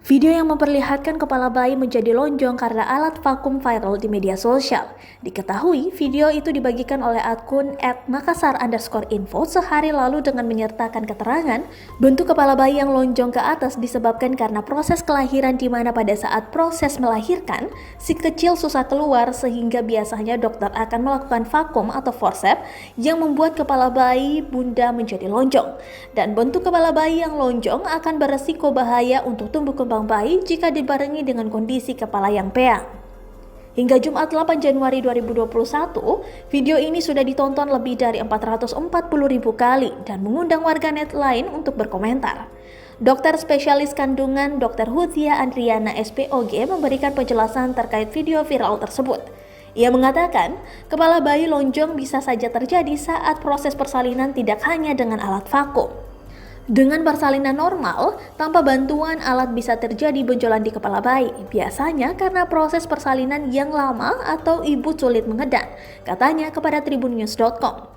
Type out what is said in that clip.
Video yang memperlihatkan kepala bayi menjadi lonjong karena alat vakum viral di media sosial. Diketahui, video itu dibagikan oleh akun @makassar_info sehari lalu dengan menyertakan keterangan, bentuk kepala bayi yang lonjong ke atas disebabkan karena proses kelahiran di mana pada saat proses melahirkan, si kecil susah keluar sehingga biasanya dokter akan melakukan vakum atau forceps yang membuat kepala bayi bunda menjadi lonjong. Dan bentuk kepala bayi yang lonjong akan beresiko bahaya untuk tumbuh kembang bayi jika dibarengi dengan kondisi kepala yang peang. Hingga Jumat 8 Januari 2021, video ini sudah ditonton lebih dari 440.000 kali dan mengundang warganet lain untuk berkomentar. Dokter spesialis kandungan Dr. Huthia Andriana SPOG memberikan penjelasan terkait video viral tersebut. Ia mengatakan, kepala bayi lonjong bisa saja terjadi saat proses persalinan tidak hanya dengan alat vakum. Dengan persalinan normal, tanpa bantuan alat bisa terjadi benjolan di kepala bayi, biasanya karena proses persalinan yang lama atau ibu sulit mengedan, katanya kepada tribunnews.com.